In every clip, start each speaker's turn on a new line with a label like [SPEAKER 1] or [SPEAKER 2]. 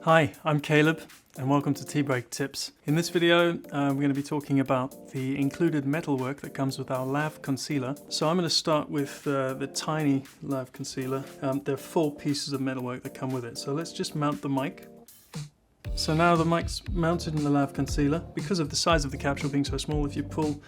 [SPEAKER 1] Hi, I'm Caleb and welcome to Tea Break Tips. In this video we're going to be talking about the included metalwork that comes with our Lav Concealer. So I'm going to start with the Tiny Lav Concealer. There are 4 pieces of metalwork that come with it. So let's just mount the mic. So now the mic's mounted in the Lav Concealer. Because of the size of the capsule being so small, if you pull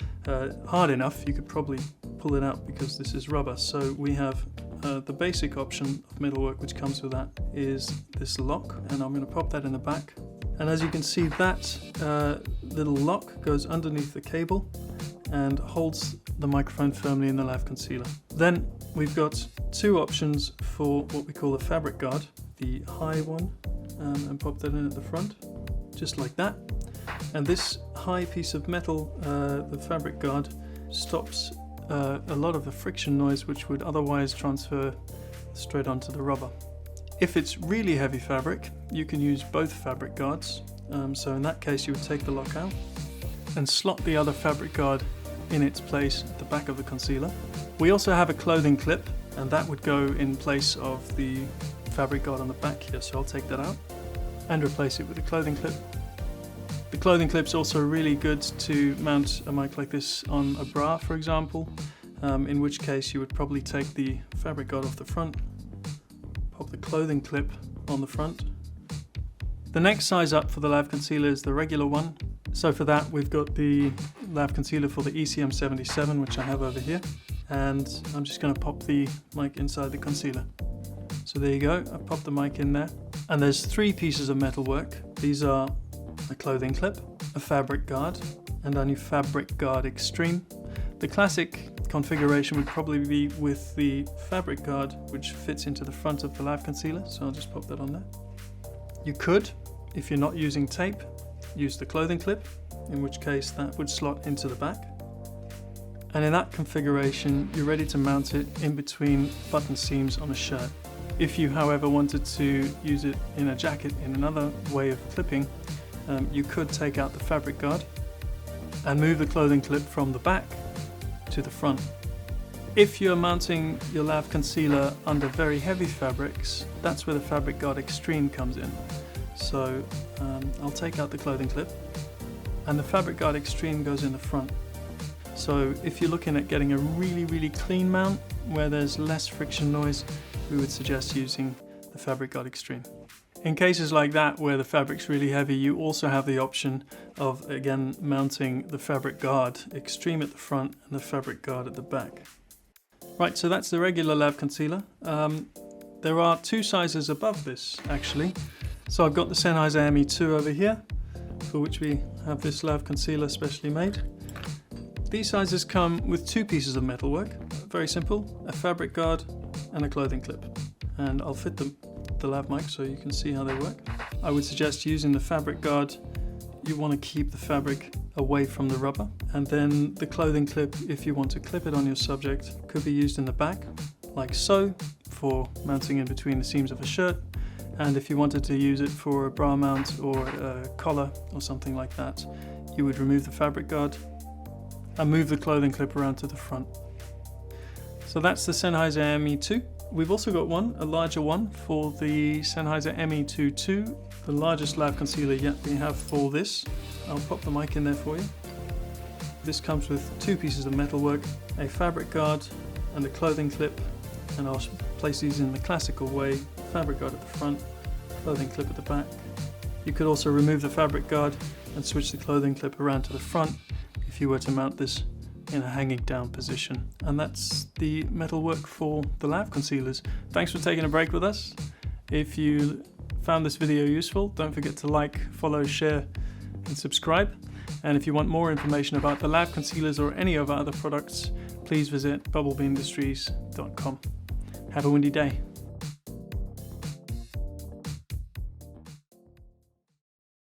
[SPEAKER 1] hard enough you could probably pull it out because this is rubber. So we have the basic option of metalwork which comes with that is this lock, and I'm going to pop that in the back. And as you can see, that little lock goes underneath the cable and holds the microphone firmly in the Lav Concealer. Then we've got 2 options for what we call a fabric guard. The high one, and pop that in at the front, just like that. And this high piece of metal, the fabric guard, stops a lot of the friction noise which would otherwise transfer straight onto the rubber. If it's really heavy fabric, you can use both fabric guards. So in that case you would take the lock out and slot the other fabric guard in its place at the back of the concealer. We also have a clothing clip, and that would go in place of the fabric guard on the back here, so I'll take that out and replace it with a clothing clip. The clothing clip's also really good to mount a mic like this on a bra, for example, in which case you would probably take the fabric guard off the front, pop the clothing clip on the front. The next size up for the Lav Concealer is the regular one. So for that we've got the Lav Concealer for the ECM-77, which I have over here, and I'm just going to pop the mic inside the concealer. So there you go, I've popped the mic in there. And there's 3 pieces of metalwork. These are a clothing clip, a fabric guard, and our new fabric guard extreme. The classic configuration would probably be with the fabric guard, which fits into the front of the Lav Concealer, so I'll just pop that on there. You could, if you're not using tape, use the clothing clip, in which case that would slot into the back. And in that configuration, you're ready to mount it in between button seams on a shirt. If you, however, wanted to use it in a jacket in another way of clipping, you could take out the fabric guard and move the clothing clip from the back to the front. If you're mounting your Lav Concealer under very heavy fabrics, that's where the fabric guard extreme comes in. So I'll take out the clothing clip, and the fabric guard extreme goes in the front. So if you're looking at getting a really clean mount where there's less friction noise, we would suggest using the fabric guard extreme. In cases like that where the fabric's really heavy, you also have the option of again mounting the fabric guard extreme at the front and the fabric guard at the back. Right, so that's the regular Lav Concealer. There are 2 sizes above this actually. So I've got the Sennheiser MKE over here, for which we have this Lav Concealer specially made. These sizes come with 2 pieces of metalwork, very simple, a fabric guard and a clothing clip. And I'll fit the lav mic so you can see how they work. I would suggest using the fabric guard. You want to keep the fabric away from the rubber, and then the clothing clip, if you want to clip it on your subject, could be used in the back like so, for mounting in between the seams of a shirt, and if you wanted to use it for a bra mount or a collar or something like that, you would remove the fabric guard and move the clothing clip around to the front. So that's the Sennheiser MKE. We've also got one, a larger one, for the Sennheiser MKE2, the largest Lav Concealer yet we have for this. I'll pop the mic in there for you. This comes with 2 pieces of metalwork, a fabric guard and a clothing clip, and I'll place these in the classical way, fabric guard at the front, clothing clip at the back. You could also remove the fabric guard and switch the clothing clip around to the front if you were to mount this in a hanging down position. And that's the metalwork for the Lav Concealers. Thanks for taking a break with us. If you found this video useful, don't forget to like, follow, share and subscribe. And if you want more information about the Lav Concealers or any of our other products, please visit bubblebeeindustries.com. Have a windy day.